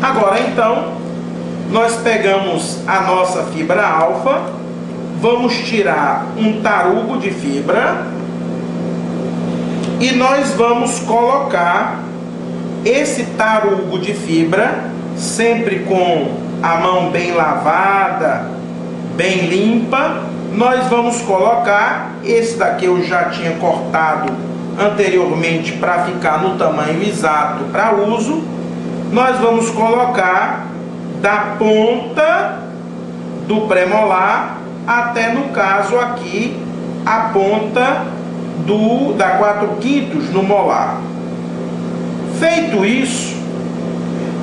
Agora então, nós pegamos a nossa fibra alfa, vamos tirar um tarugo de fibra e nós vamos colocar esse tarugo de fibra, sempre com a mão bem lavada, bem limpa. Nós vamos colocar, esse daqui eu já tinha cortado anteriormente para ficar no tamanho exato para uso. Nós vamos colocar da ponta do premolar até, no caso aqui, a ponta da 4/5 no molar. Feito isso,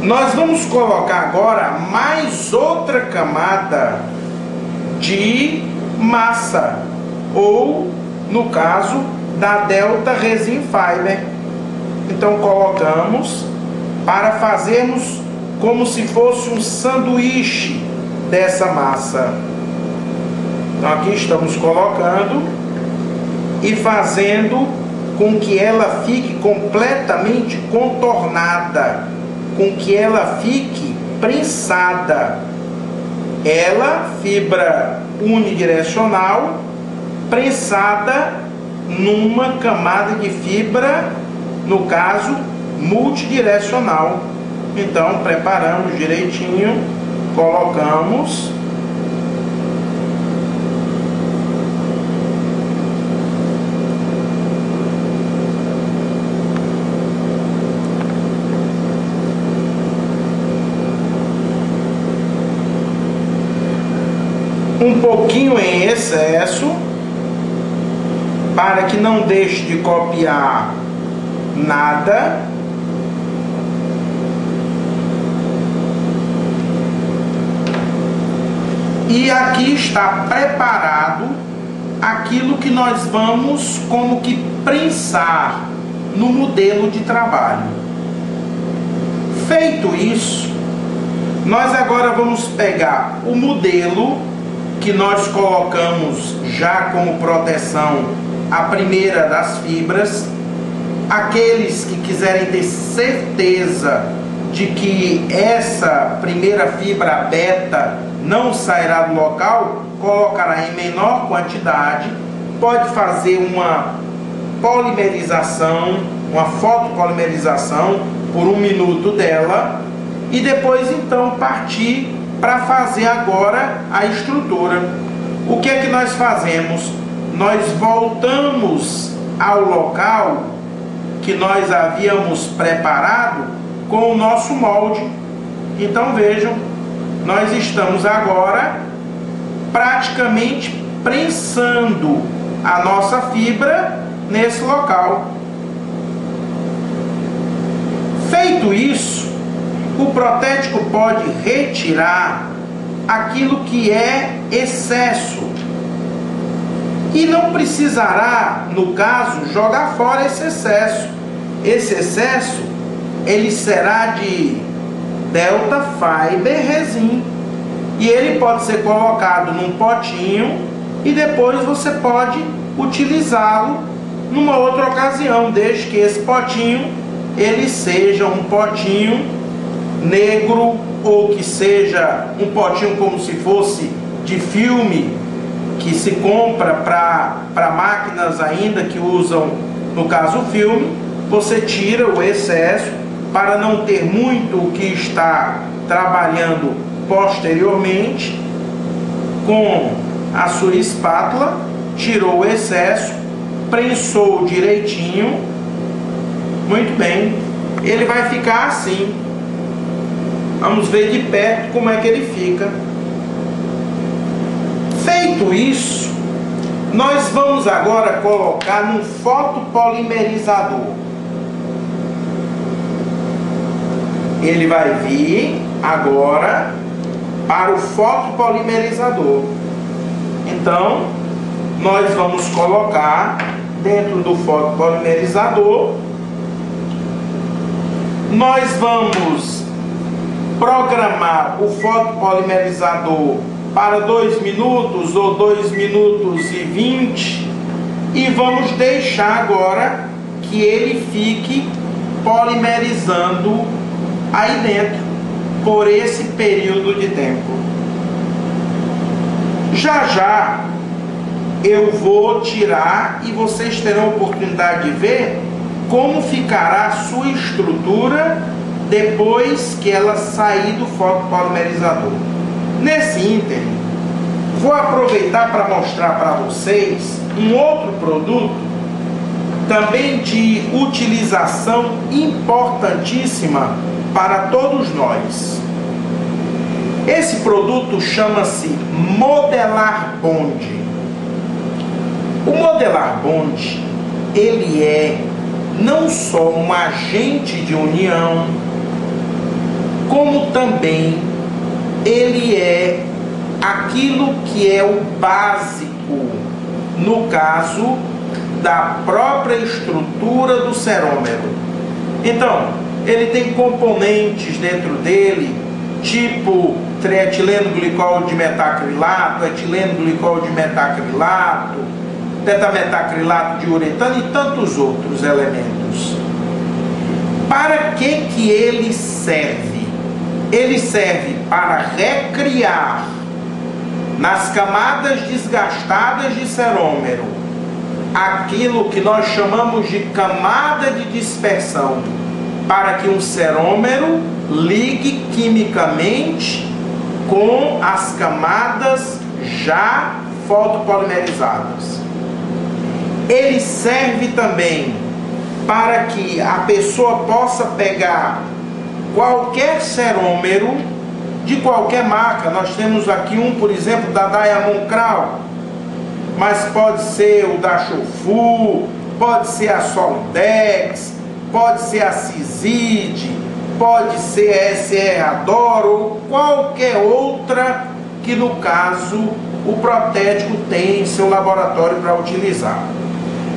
nós vamos colocar agora mais outra camada de massa, ou no caso da Delta Resin Fiber. Então colocamos para fazermos como se fosse um sanduíche dessa massa. Então aqui estamos colocando e fazendo com que ela fique completamente contornada, com que ela fique prensada. Ela, fibra unidirecional, prensada numa camada de fibra, no caso, multidirecional. Então, preparamos direitinho, colocamos. Um pouquinho em excesso, para que não deixe de copiar nada. E aqui está preparado aquilo que nós vamos como que prensar no modelo de trabalho. Feito isso, nós agora vamos pegar o modelo que nós colocamos já como proteção, a primeira das fibras. Aqueles que quiserem ter certeza de que essa primeira fibra beta não sairá do local, colocará em menor quantidade. Pode fazer uma polimerização, uma fotopolimerização por 1 minuto dela, e depois então partir para fazer agora a estrutura. O que é que nós fazemos? Nós voltamos ao local que nós havíamos preparado com o nosso molde. Então vejam, nós estamos agora praticamente prensando a nossa fibra nesse local. Feito isso, o protético pode retirar aquilo que é excesso e não precisará, no caso, jogar fora esse excesso. Esse excesso, ele será de Delta Fiber Resin e ele pode ser colocado num potinho e depois você pode utilizá-lo numa outra ocasião, desde que esse potinho ele seja um potinho negro, ou que seja um potinho como se fosse de filme, que se compra para máquinas ainda que usam, no caso, o filme. Você tira o excesso para não ter muito o que está trabalhando posteriormente. Com a sua espátula, tirou o excesso, prensou direitinho. Muito bem, ele vai ficar assim. Vamos ver de perto como é que ele fica. Feito isso, nós vamos agora colocar num fotopolimerizador. Ele vai vir agora para o fotopolimerizador. Então, nós vamos colocar dentro do fotopolimerizador. Nós vamos programar o fotopolimerizador para 2 minutos ou 2 minutos e 20 e vamos deixar agora que ele fique polimerizando aí dentro. por esse período de tempo. Já já eu vou tirar e vocês terão a oportunidade de ver como ficará a sua estrutura depois que ela sair do fotopolimerizador. Nesse ínterim, vou aproveitar para mostrar para vocês um outro produto também de utilização importantíssima para todos nós. Esse produto chama-se Modelar Bond. O Modelar Bond, ele é não só um agente de união, como também ele é aquilo que é o básico no caso da própria estrutura do cerômero. Então, ele tem componentes dentro dele, tipo trietileno glicol de metacrilato, etileno glicol de metacrilato, tetametacrilato de uretano e tantos outros elementos. Para que ele serve? Ele serve para recriar nas camadas desgastadas de cerômero aquilo que nós chamamos de camada de dispersão, para que um cerômero ligue quimicamente com as camadas já fotopolimerizadas. Ele serve também para que a pessoa possa pegar qualquer cerômero de qualquer marca. Nós temos aqui um, por exemplo, da Diamond Crown, mas pode ser o da Shofu, pode ser a Solidex, pode ser a Ciside, pode ser a SR Adoro ou qualquer outra que no caso o protético tem em seu laboratório para utilizar.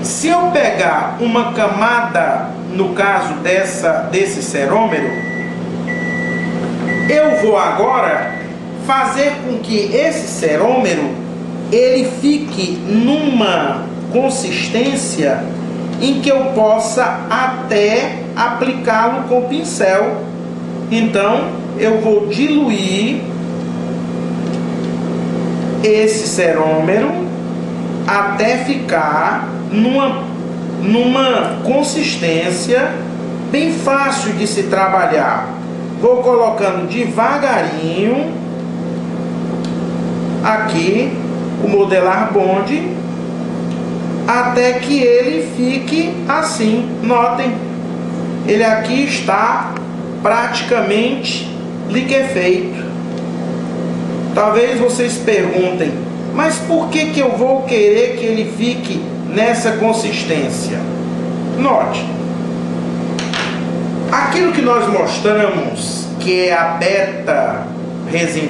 Se eu pegar uma camada, no caso desse cerômero, eu vou agora fazer com que esse cerômero ele fique numa consistência em que eu possa até aplicá-lo com pincel. Então eu vou diluir esse cerômero até ficar numa consistência bem fácil de se trabalhar. Vou colocando devagarinho aqui o Modelar Bond até que ele fique assim. Notem, ele aqui está praticamente liquefeito. Talvez vocês perguntem, mas por que eu vou querer que ele fique nessa consistência? Note, aquilo que nós mostramos, que é a beta resin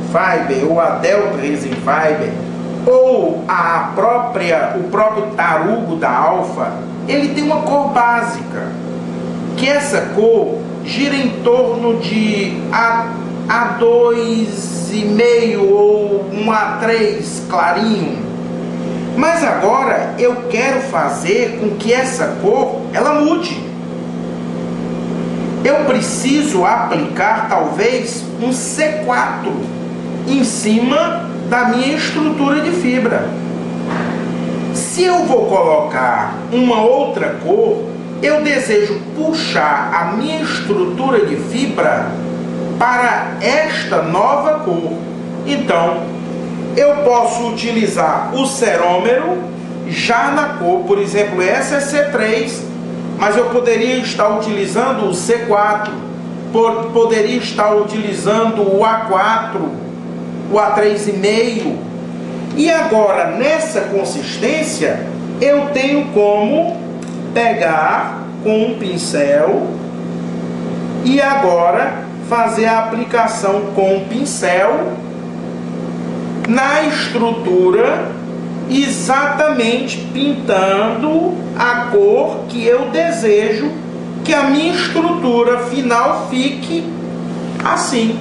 fiber ou a delta resin fiber, ou o próprio tarugo da alfa, ele tem uma cor básica, que essa cor gira em torno de A2,5 ou um A3 clarinho. Mas agora eu quero fazer com que essa cor ela mude. Eu preciso aplicar talvez um C4 em cima da minha estrutura de fibra. Se eu vou colocar uma outra cor, eu desejo puxar a minha estrutura de fibra para esta nova cor. Então, eu posso utilizar o cerômero já na cor, por exemplo, essa é C3, mas eu poderia estar utilizando o C4, poderia estar utilizando o A4, o A3,5. E agora, nessa consistência, eu tenho como pegar com um pincel e agora fazer a aplicação com o pincel na estrutura, exatamente pintando a cor que eu desejo que a minha estrutura final fique assim.